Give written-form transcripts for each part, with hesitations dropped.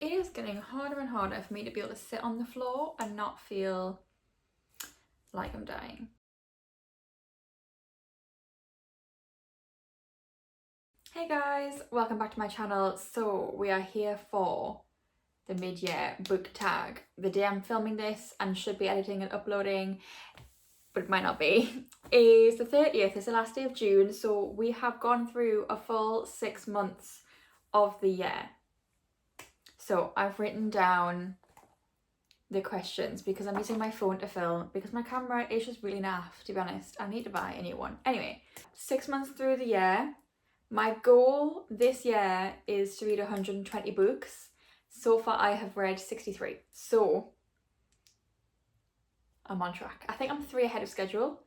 it is getting harder and harder for me to be able to sit on the floor and not feel like I'm dying. Hey guys, welcome back to my channel. So we are here for the mid-year book tag. The day I'm filming this and should be editing and uploading, but it might not be, is the 30th. It's the last day of June, so we have gone through a full 6 months of the year. So I've written down the questions because I'm using my phone to film because my camera is just really naff, to be honest. I need to buy a new one. Anyway, 6 months through the year, my goal this year is to read 120 books. So far I have read 63. So I'm on track. I think I'm 3 ahead of schedule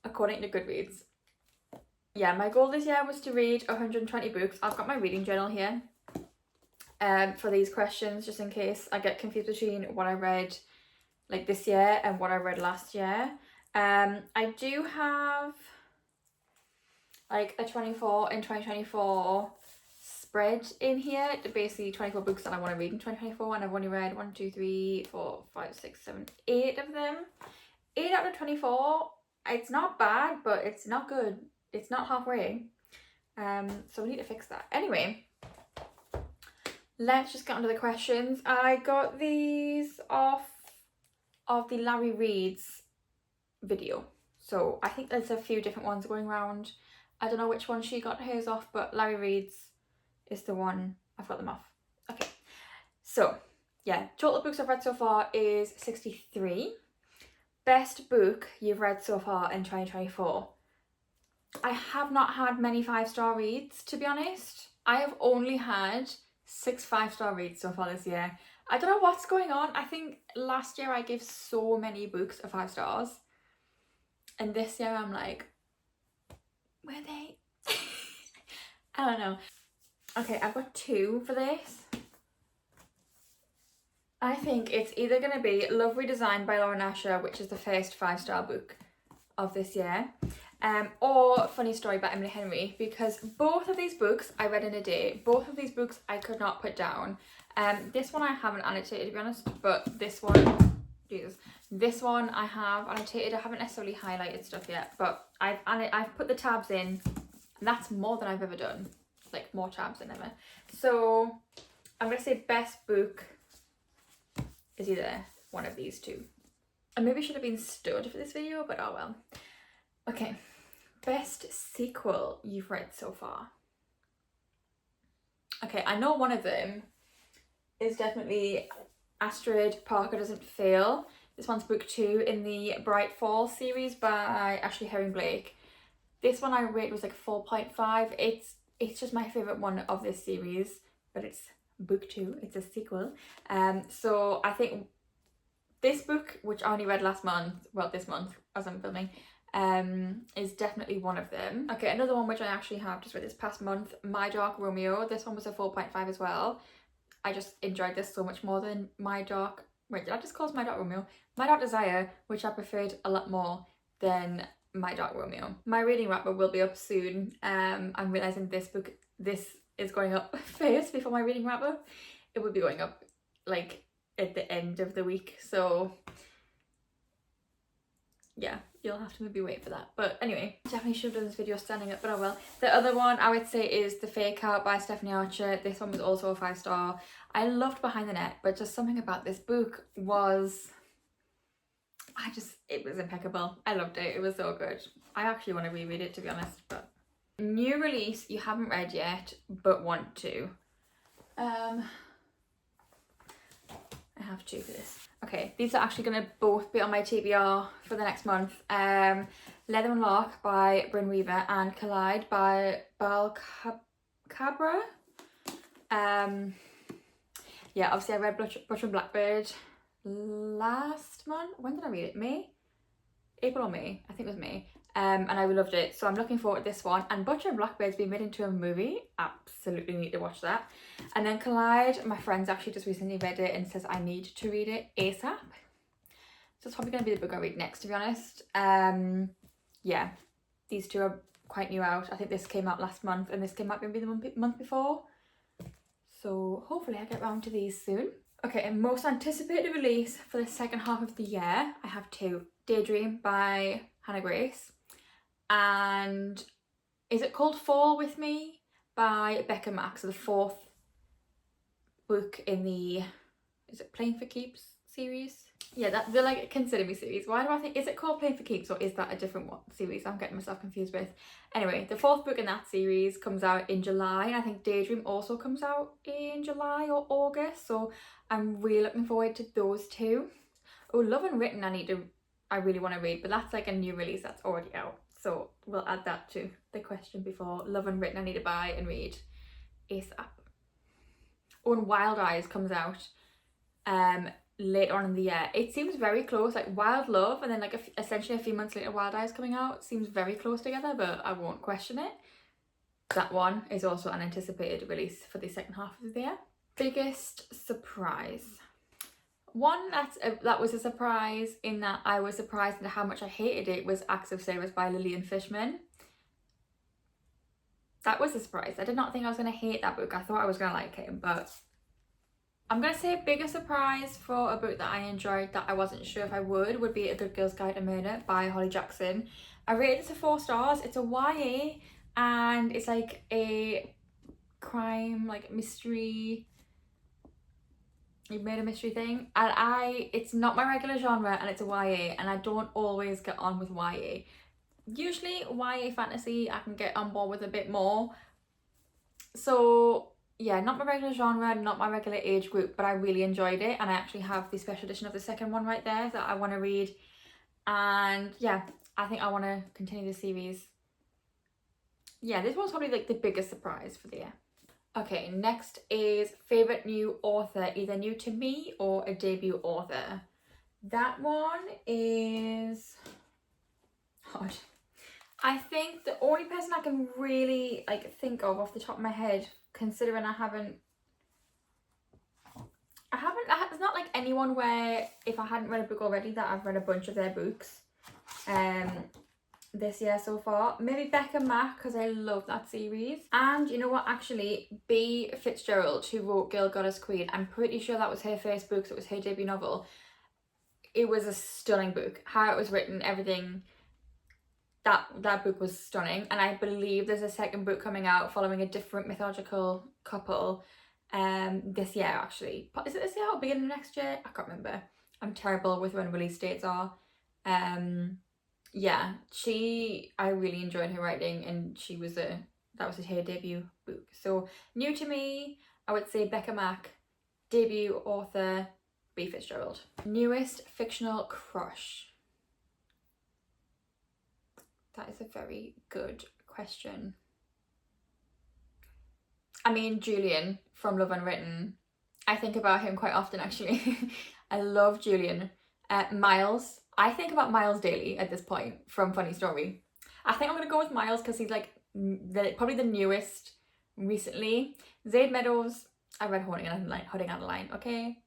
according to Goodreads. Yeah, my goal this year was to read 120 books. I've got my reading journal here for these questions, just in case I get confused between what I read like this year and what I read last year. I do have like a 24 in 2024 spread in here, basically 24 books that I want to read in 2024, and I've only read 1, 2, 3, 4, 5, 6, 7, 8 of them. 8 out of 24. It's not bad, but it's not good. It's not halfway. So we need to fix that. Anyway, let's just get on to the questions. I got these off of the Larry Reads video. So I think there's a few different ones going around. I don't know which one she got hers off, but Larry Reads is the one I've got them off. Okay, so yeah, total books I've read so far is 63. Best book you've read so far in 2024. I have not had many 5-star reads, to be honest. I have only had 6 5-star reads so far this year. I don't know what's going on. I think last year I gave so many books a 5 stars. And this year I'm like, were they? I don't know. Okay, I've got 2 for this. I think it's either going to be Love Redesigned by Lauren Asher, which is the first 5-star book of this year, or Funny Story by Emily Henry, because both of these books I read in a day. Both of these books I could not put down. This one I haven't annotated, to be honest, but this one, Jesus, this one I have annotated. I haven't necessarily highlighted stuff yet, but I've put the tabs in, and that's more than I've ever done, like more tabs than ever. So I'm gonna say best book is either one of these 2. I maybe should have been stood for this video, but oh well. Okay, best sequel you've read so far. Okay, I know one of them is definitely Astrid Parker Doesn't Fail. This one's book 2 in the Bright Fall series by Ashley Herring Blake. This one I rated was like 4.5. It's just my favourite one of this series, but it's book 2, it's a sequel. So I think this book, which I only read last month, well this month as I'm filming, is definitely one of them. Okay, another one which I actually have just read this past month, My Dark Romeo. This one was a 4.5 as well. I just enjoyed this so much more than My Dark, wait, did I just call it My Dark Romeo? My Dark Desire, which I preferred a lot more than My Dark Romeo. My reading wrapper will be up soon. I'm realising this is going up first before my reading wrapper. It will be going up like at the end of the week, so yeah, you'll have to maybe wait for that. But anyway, definitely should have done this video standing up, but I will. The other one I would say is The Fake Out by Stephanie Archer. This one was also a 5-star. I loved Behind the Net, but just something about this book was, it was impeccable. I loved it. It was so good. I actually want to reread it, to be honest. But new release you haven't read yet but want to. I have 2 for this. Okay, these are actually going to both be on my TBR for the next month. Leather and Lark by Bryn Weaver and Collide by Bal Cabra. Yeah, obviously I read Butcher and Blackbird last month. When did I read it? May? April or May? I think it was May. And I loved it, so I'm looking forward to this one. And Butcher and Blackbird's been made into a movie. Absolutely need to watch that. And then Collide, my friend's actually just recently read it and says I need to read it ASAP. So it's probably going to be the book I read next, to be honest. Yeah, these 2 are quite new out. I think this came out last month and this came out maybe the month before. So hopefully I get round to these soon. Okay, and most anticipated release for the second half of the year, I have two. Daydream by Hannah Grace, and Is It Called Fall With Me by Becca Max, the fourth book in the, is it Playing for Keeps series? Yeah, that they're like Consider Me series. Why do I think, is it called Playing for Keeps or is that a different one series I'm getting myself confused with? Anyway, the fourth book in that series comes out in July, and I think Daydream also comes out in July or August, so I'm really looking forward to those two. Oh, Love Unwritten I really want to read, but that's like a new release that's already out, so we'll add that to the question before. Love Unwritten I need to buy and read ASAP. Oh, and Wild Eyes comes out later on in the year. It seems very close, like Wild Love and then like essentially a few months later Wild Eyes coming out. Seems very close together, but I won't question it. That one is also an anticipated release for the second half of the year. Biggest surprise. One that was a surprise in that I was surprised at how much I hated it was Acts of Service by Lillian Fishman. That was a surprise. I did not think I was going to hate that book. I thought I was going to like it, but I'm going to say bigger surprise for a book that I enjoyed that I wasn't sure if I would be A Good Girl's Guide to Murder by Holly Jackson. I rated it to 4 stars. It's a YA and it's like a crime, like mystery, murder mystery thing, and it's not my regular genre and it's a YA, and I don't always get on with YA. Usually YA fantasy I can get on board with a bit more, so yeah, not my regular genre, not my regular age group, but I really enjoyed it, and I actually have the special edition of the second one right there that I want to read, and yeah, I think I want to continue the series. Yeah, this one's probably like the biggest surprise for the year. Okay, next is favourite new author, either new to me or a debut author. That one is hard. I think the only person I can really like think of off the top of my head, considering it's not like anyone where if I hadn't read a book already that I've read a bunch of their books this year so far. Maybe Becca Mack, because I love that series. And you know what, actually, B. Fitzgerald, who wrote Girl Goddess Queen, I'm pretty sure that was her first book, so it was her debut novel. It was a stunning book. How it was written, everything, that book was stunning. And I believe there's a second book coming out following a different mythological couple this year, actually. Is it this year or beginning of next year? I can't remember. I'm terrible with when release dates are. Yeah, I really enjoyed her writing, and that was her debut book. So new to me, I would say Becca Mack. Debut author, B. Fitzgerald. Newest fictional crush. That is a very good question. I mean, Julian from Love Unwritten. I think about him quite often, actually. I love Julian. Miles. I think about Miles daily at this point from Funny Story. I think I'm going to go with Miles because he's like probably the newest recently. Zaid Meadows, I read Holding on a Line, okay?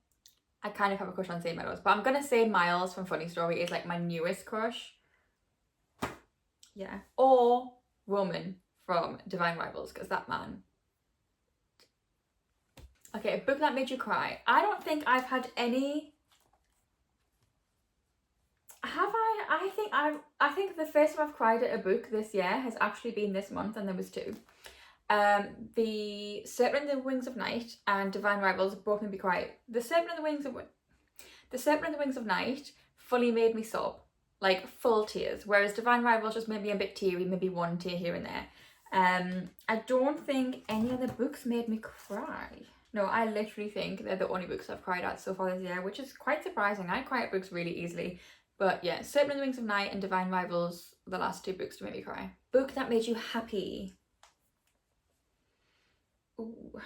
I kind of have a crush on Zaid Meadows, but I'm going to say Miles from Funny Story is like my newest crush. Yeah. Or Roman from Divine Rivals, because that man. Okay, a book that made you cry. I don't think I've had any. Have I? I think the first time I've cried at a book this year has actually been this month, and there was 2. The Serpent and the Wings of Night and Divine Rivals both made me cry. The Serpent and the Wings of Night fully made me sob, like full tears, whereas Divine Rivals just made me a bit teary, maybe one tear here and there. I don't think any other books made me cry. No, I literally think they're the only books I've cried at so far this year, which is quite surprising. I cry at books really easily. But yeah, Serpent and the Wings of Night and Divine Rivals, the last 2 books to make me cry. Book that made you happy. Ooh.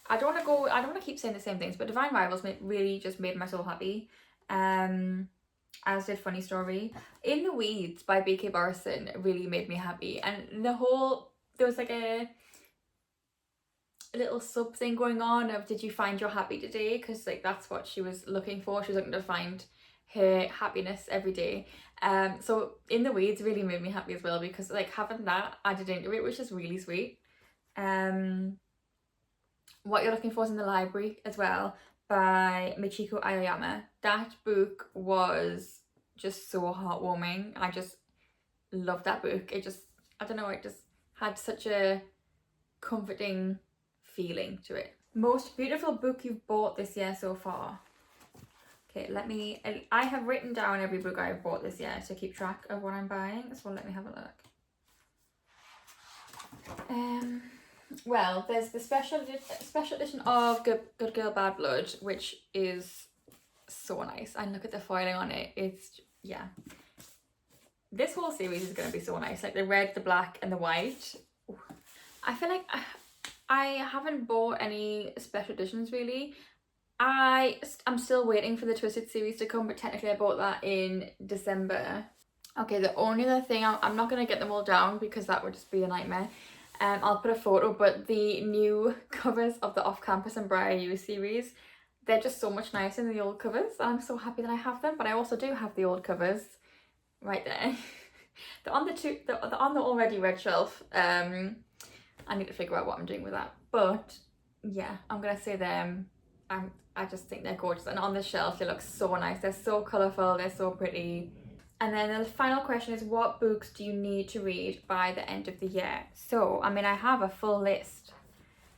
I don't want to keep saying the same things, but Divine Rivals really just made my soul happy. As did Funny Story. In the Weeds by B.K. Barrison really made me happy. And there was like a little sub thing going on of did you find your happy today, because like that's what she was looking for. She was looking to find her happiness every day. So In the Weeds really made me happy as well, because like having that added into it, which is really sweet. What You're Looking For Is in the Library as well, by Michiko Aoyama. That book was just so heartwarming. I just loved that book. It just, I don't know, it just had such a comforting feeling to it. Most beautiful book you've bought this year so far? Okay, I have written down every book I've bought this year to keep track of what I'm buying, so let me have a look. Well, there's the special edition of Good Girl Bad Blood, which is so nice. And look at the foiling on it. It's, yeah. This whole series is going to be so nice. Like the red, the black and the white. Ooh. I feel like I haven't bought any special editions really. I'm still waiting for the Twisted series to come, but technically I bought that in December. Okay, the only other thing, I'm not going to get them all down because that would just be a nightmare. I'll put a photo, but the new covers of the Off Campus and Briar U series, they're just so much nicer than the old covers. I'm so happy that I have them, but I also do have the old covers right there. They're on the already red shelf. I need to figure out what I'm doing with that, but yeah, I'm gonna say them. I just think they're gorgeous, and on the shelf they look so nice. They're so colourful, they're so pretty. And then the final question is, what books do you need to read by the end of the year? So, I mean, I have a full list,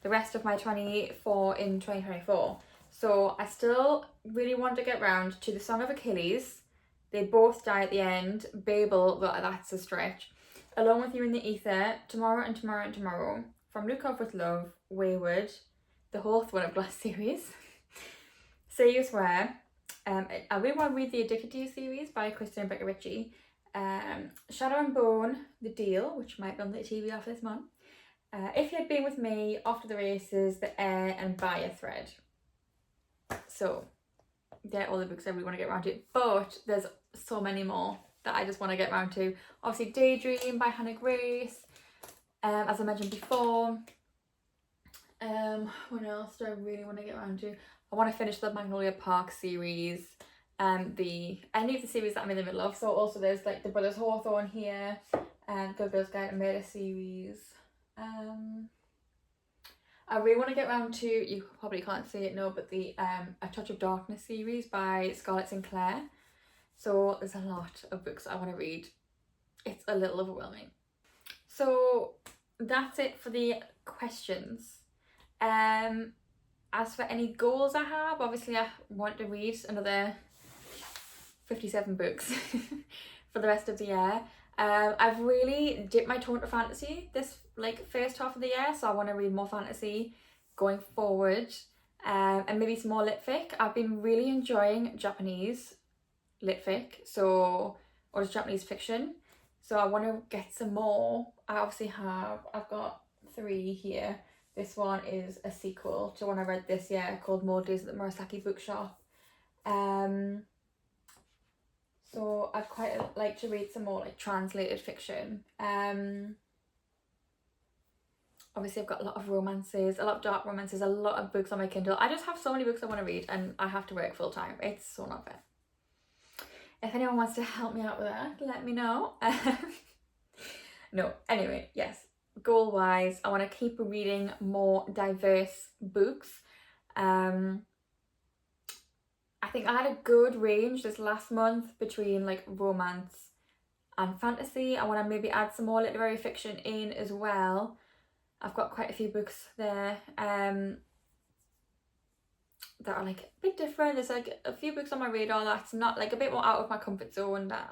the rest of my 24 in 2024. So I still really want to get round to The Song of Achilles. They both die at the end. Babel, that's a stretch. Alone with You in the Ether, Tomorrow and Tomorrow and Tomorrow, From Luke Off with Love, Wayward, the whole Throne of Glass series, Say You Swear. I really want to read the Addicted to You series by Kristen and Becca Ritchie. Shadow and Bone, The Deal, which might be on the TV after this month. If You Had Been With Me, After the Races, The Air, and By a Thread. So, they're all the books I really want to get around to. But there's so many more that I just want to get around to. Obviously, Daydream by Hannah Grace, as I mentioned before. What else do I really want to get around to? I want to finish the Magnolia Park series, any of the series that I'm in the middle of. So also there's like the Brothers Hawthorne here, and Good Girls Guide to Murder series. I really want to get around to, you probably can't see it, no, but the A Touch of Darkness series by Scarlett Sinclair. So there's a lot of books I want to read. It's a little overwhelming. So that's it for the questions. As for any goals I have, obviously I want to read another 57 books for the rest of the year. I've really dipped my toe into fantasy this first half of the year, so I want to read more fantasy going forward, and maybe some more lit fic. I've been really enjoying Japanese lit fic, or just Japanese fiction, so I want to get some more. I've got 3 here. This one is a sequel to one I read this year called More Days at the Murasaki Bookshop. So I'd quite like to read some more translated fiction. Obviously I've got a lot of romances, a lot of dark romances, a lot of books on my Kindle. I just have so many books I want to read and I have to work full time. It's so not fair. If anyone wants to help me out with that, let me know. No, anyway, yes. Goal wise, I want to keep reading more diverse books. I think I had a good range this last month between romance and fantasy. I want to maybe add some more literary fiction in as well. I've got quite a few books there that are a bit different. There's a few books on my radar that's not a bit more out of my comfort zone that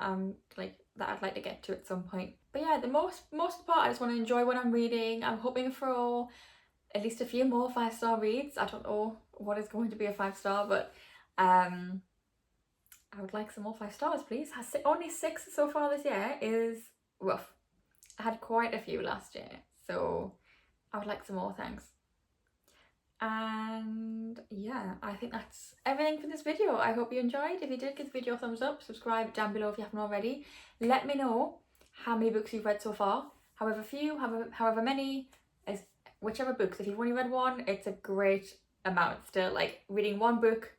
that I'd like to get to at some point. But yeah, the most part, I just want to enjoy what I'm reading. I'm hoping for at least a few more 5-star reads. I don't know what is going to be a 5-star, but I would like some more 5 stars, please. Only 6 so far this year is rough. I had quite a few last year, so I would like some more, thanks. And yeah, I think that's everything for this video. I hope you enjoyed. If you did, give the video a thumbs up, subscribe down below if you haven't already. Let me know how many books you've read so far, however few, however many, whichever books. If you've only read one, it's a great amount still. Reading one book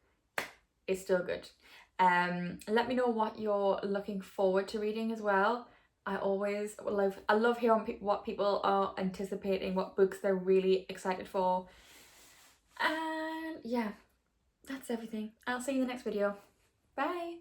is still good. Let me know what you're looking forward to reading as well. I love hearing what people are anticipating, what books they're really excited for. And yeah, that's everything. I'll see you in the next video. Bye.